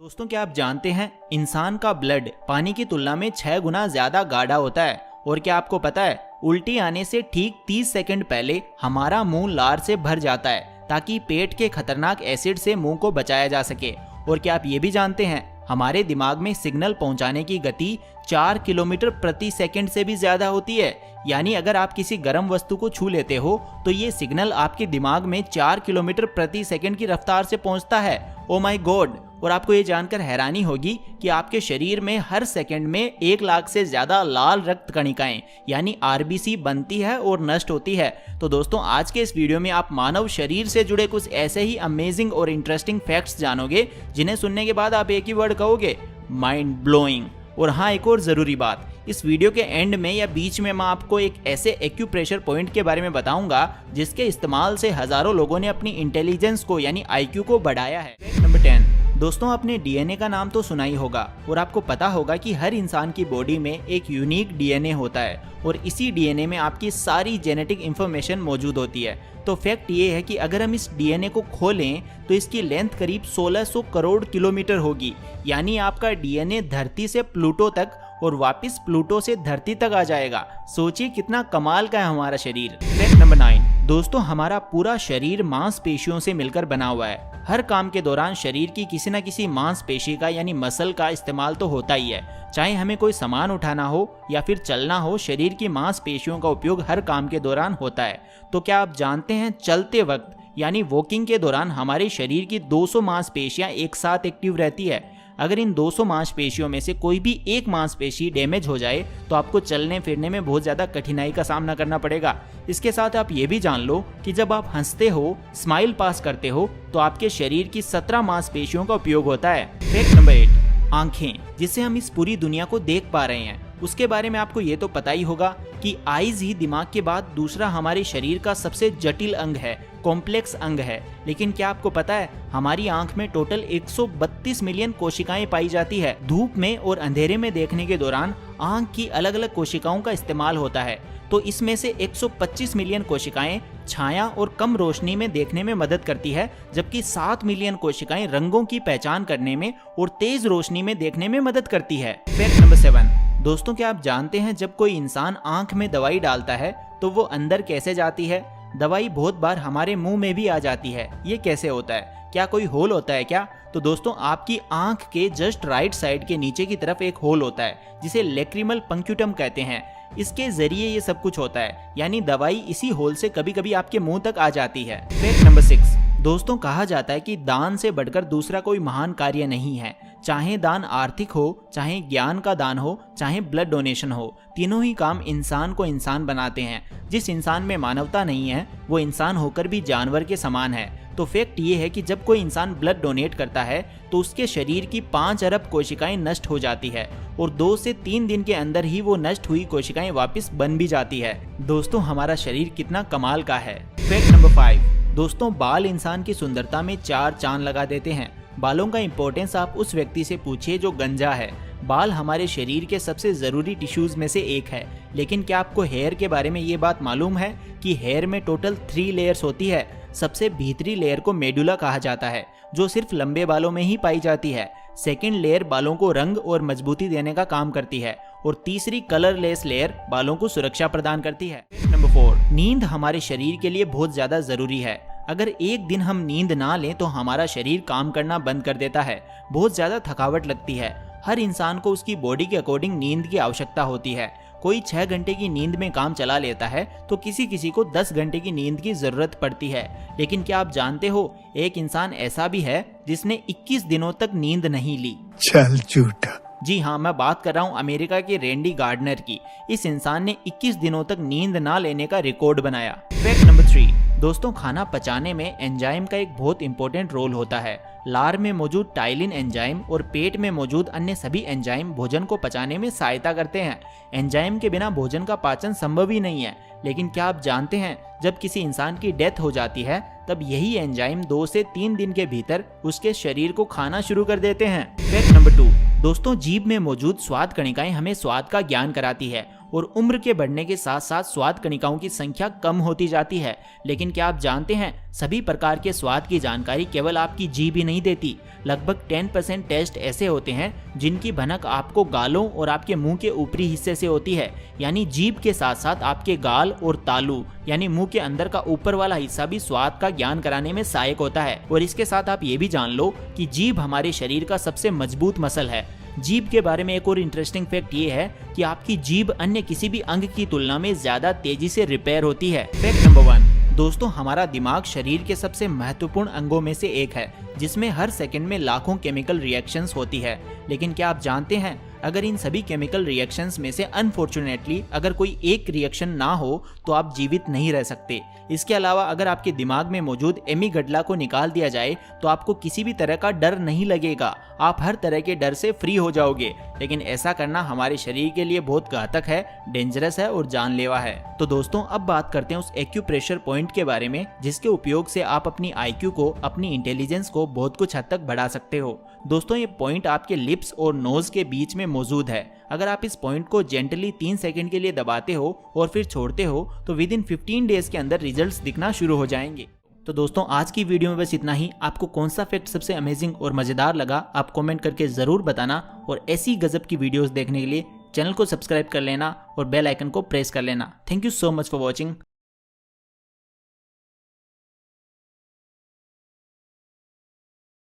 दोस्तों, क्या आप जानते हैं इंसान का ब्लड पानी की तुलना में 6 गुना ज्यादा गाढ़ा होता है। और क्या आपको पता है उल्टी आने से ठीक 30 सेकंड पहले हमारा मुंह लार से भर जाता है ताकि पेट के खतरनाक एसिड से मुंह को बचाया जा सके। और क्या आप ये भी जानते हैं हमारे दिमाग में सिग्नल पहुंचाने की गति 4 किलोमीटर प्रति सेकंड से भी ज्यादा होती है। यानी अगर आप किसी गर्म वस्तु को छू लेते हो तो ये सिग्नल आपके दिमाग में 4 किलोमीटर प्रति सेकंड की रफ्तार से पहुंचता है। Oh my God. और आपको ये जानकर हैरानी होगी कि आपके शरीर में हर सेकंड में 1 लाख से ज्यादा लाल रक्त कणिकाएं यानी आरबीसी बनती है और नष्ट होती है। तो दोस्तों, आज के इस वीडियो में आप मानव शरीर से जुड़े कुछ ऐसे ही अमेजिंग और इंटरेस्टिंग फैक्ट्स जानोगे जिन्हें सुनने के बाद आप एक ही वर्ड कहोगे, माइंड ब्लोइंग। और हाँ, एक और जरूरी बात, इस वीडियो के एंड में या बीच में मैं आपको एक ऐसे एक्यूप्रेशर पॉइंट के बारे में बताऊंगा जिसके इस्तेमाल से हजारों लोगों ने अपनी इंटेलिजेंस को यानी IQ को बढ़ाया है। नंबर 10, दोस्तों, आपने DNA का नाम तो सुना ही होगा और आपको पता होगा कि हर इंसान की बॉडी में एक यूनिक DNA होता है और इसी DNA में आपकी सारी जेनेटिक इंफॉर्मेशन मौजूद होती है। तो फैक्ट ये है कि अगर हम इस DNA को खोलें तो इसकी लेंथ करीब 1600 करोड़ किलोमीटर होगी। यानी आपका DNA धरती से प्लूटो तक और वापस प्लूटो से धरती तक आ जाएगा। सोचिए कितना कमाल का है हमारा शरीर। फैक्ट नंबर 9, दोस्तों, हमारा पूरा शरीर मांसपेशियों से मिलकर बना हुआ है। हर काम के दौरान शरीर की किसी न किसी मांसपेशी का यानी मसल का इस्तेमाल तो होता ही है। चाहे हमें कोई सामान उठाना हो या फिर चलना हो, शरीर की मांसपेशियों का उपयोग हर काम के दौरान होता है। तो क्या आप जानते हैं चलते वक्त यानी वॉकिंग के दौरान हमारे शरीर की 200 मांसपेशियां एक साथ एक्टिव रहती है। अगर इन 200 मांसपेशियों में से कोई भी एक मांसपेशी डैमेज हो जाए तो आपको चलने फिरने में बहुत ज्यादा कठिनाई का सामना करना पड़ेगा। इसके साथ आप ये भी जान लो कि जब आप हंसते हो, स्माइल पास करते हो तो आपके शरीर की 17 मांसपेशियों का उपयोग होता है। फैक्ट नंबर 8, आंखें, जिससे हम इस पूरी दुनिया को देख पा रहे हैं, उसके बारे में आपको ये तो पता ही होगा कि आईज ही दिमाग के बाद दूसरा हमारे शरीर का सबसे जटिल अंग है, कॉम्प्लेक्स अंग है। लेकिन क्या आपको पता है हमारी आंख में टोटल 132 मिलियन कोशिकाएं पाई जाती है। धूप में और अंधेरे में देखने के दौरान आंख की अलग अलग कोशिकाओं का इस्तेमाल होता है। तो इसमें से 125 मिलियन कोशिकाएं छाया और कम रोशनी में देखने में मदद करती है, जबकि 7 मिलियन कोशिकाएं रंगों की पहचान करने में और तेज रोशनी में देखने में मदद करती है। फैक्ट नंबर 7, दोस्तों, क्या आप जानते हैं जब कोई इंसान आंख में दवाई डालता है तो वो अंदर कैसे जाती है? दवाई बहुत बार हमारे मुंह में भी आ जाती है। ये कैसे होता है? क्या कोई होल होता है क्या? तो दोस्तों, आपकी आंख के जस्ट राइट साइड के नीचे की तरफ एक होल होता है जिसे लेक्रिमल पंक्यूटम कहते हैं। इसके जरिए ये सब कुछ होता है, यानी दवाई इसी होल से कभी कभी आपके मुंह तक आ जाती है। फैक्ट नंबर 6, दोस्तों, कहा जाता है कि दान से बढ़कर दूसरा कोई महान कार्य नहीं है। चाहे दान आर्थिक हो, चाहे ज्ञान का दान हो, चाहे ब्लड डोनेशन हो, तीनों ही काम इंसान को इंसान बनाते हैं। जिस इंसान में मानवता नहीं है वो इंसान होकर भी जानवर के समान है। तो फैक्ट ये है कि जब कोई इंसान ब्लड डोनेट करता है तो उसके शरीर की 5 अरब कोशिकाएं नष्ट हो जाती है और 2 से 3 दिन के अंदर ही वो नष्ट हुई कोशिकाएं वापस बन भी जाती है। दोस्तों, हमारा शरीर कितना कमाल का है। फैक्ट नंबर 5, दोस्तों, बाल इंसान की सुंदरता में 4 चांद लगा देते हैं। बालों का इंपॉर्टेंस आप उस व्यक्ति से पूछिए जो गंजा है। बाल हमारे शरीर के सबसे जरूरी टिश्यूज में से एक है। लेकिन क्या आपको हेयर के बारे में ये बात मालूम है कि हेयर में टोटल 3 लेयर्स होती है। सबसे भीतरी लेयर को मेडुला कहा जाता है जो सिर्फ लंबे बालों में ही पाई जाती है। सेकेंड लेयर बालों को रंग और मजबूती देने का काम करती है और तीसरी कलरलेस लेयर बालों को सुरक्षा प्रदान करती है। नंबर 4, नींद हमारे शरीर के लिए बहुत ज्यादा जरूरी है। अगर एक दिन हम नींद ना लें तो हमारा शरीर काम करना बंद कर देता है, बहुत ज्यादा थकावट लगती है। हर इंसान को उसकी बॉडी के अकॉर्डिंग नींद की आवश्यकता होती है। कोई 6 घंटे की नींद में काम चला लेता है तो किसी किसी को 10 घंटे की नींद की जरूरत पड़ती है। लेकिन क्या आप जानते हो एक इंसान ऐसा भी है जिसने 21 दिनों तक नींद नहीं ली। चल झूठा। जी हाँ, मैं बात कर रहा हूँ अमेरिका के रैंडी गार्डनर की। इस इंसान ने 21 दिनों तक नींद ना लेने का रिकॉर्ड बनाया। फैक्ट नंबर 3, दोस्तों, खाना पचाने में एंजाइम का एक बहुत इंपॉर्टेंट रोल होता है। लार में मौजूद टाइलिन एंजाइम और पेट में मौजूद अन्य सभी एंजाइम भोजन को पचाने में सहायता करते हैं। एंजाइम के बिना भोजन का पाचन संभव ही नहीं है। लेकिन क्या आप जानते हैं जब किसी इंसान की डेथ हो जाती है तब यही एंजाइम 2 से 3 दिन के भीतर उसके शरीर को खाना शुरू कर देते हैं। फैक्ट नंबर 2, दोस्तों, जीभ में मौजूद स्वाद कणिकाएं हमें स्वाद का ज्ञान कराती है और उम्र के बढ़ने के साथ साथ स्वाद कणिकाओं की संख्या कम होती जाती है। लेकिन क्या आप जानते हैं, सभी प्रकार के स्वाद की जानकारी केवल आपकी जीभ ही नहीं देती। लगभग 10% टेस्ट ऐसे होते हैं जिनकी भनक आपको गालों और आपके मुंह के ऊपरी हिस्से से होती है, यानी जीभ के साथ साथ आपके गाल और तालू यानी मुंह के अंदर का ऊपर वाला हिस्सा भी स्वाद का ज्ञान कराने में सहायक होता है। और इसके साथ आप ये भी जान लो कि जीभ हमारे शरीर का सबसे मजबूत मसल है। जीभ के बारे में एक और इंटरेस्टिंग फैक्ट ये है कि आपकी जीभ अन्य किसी भी अंग की तुलना में ज्यादा तेजी से रिपेयर होती है। फैक्ट नंबर 1, दोस्तों हमारा दिमाग शरीर के सबसे महत्वपूर्ण अंगों में से एक है, जिसमें हर सेकंड में लाखों केमिकल रिएक्शंस होती है। लेकिन क्या आप जानते हैं, अगर इन सभी केमिकल रिएक्शंस में से अनफॉर्चुनेटली अगर कोई एक रिएक्शन ना हो तो आप जीवित नहीं रह सकते। इसके अलावा अगर आपके दिमाग में मौजूद एमिगडला को निकाल दिया जाए तो आपको किसी भी तरह का डर नहीं लगेगा, आप हर तरह के डर से फ्री हो जाओगे। लेकिन ऐसा करना हमारे शरीर के लिए बहुत घातक है, डेंजरस है और जानलेवा है। तो दोस्तों अब बात करते हैं उस एक्यूप्रेशर पॉइंट के बारे में जिसके उपयोग से आप अपनी IQ को, अपनी इंटेलिजेंस को बहुत कुछ हद तक बढ़ा सकते हो। दोस्तों ये पॉइंट आपके लिप्स और नोज के बीच में मौजूद है। अगर आप इस पॉइंट को जेंटली 3 सेकंड के लिए दबाते हो और फिर छोड़ते हो तो विद इन 15 डेज के अंदर रिजल्ट्स दिखना शुरू हो जाएंगे। तो दोस्तों आज की वीडियो में बस इतना ही। आपको कौन सा फैक्ट सबसे अमेजिंग और मजेदार लगा आप कमेंट करके जरूर बताना, और ऐसी गजब की वीडियोस देखने के लिए चैनल को सब्सक्राइब कर लेना और बेल आइकन को प्रेस कर लेना। Thank you so much for watching.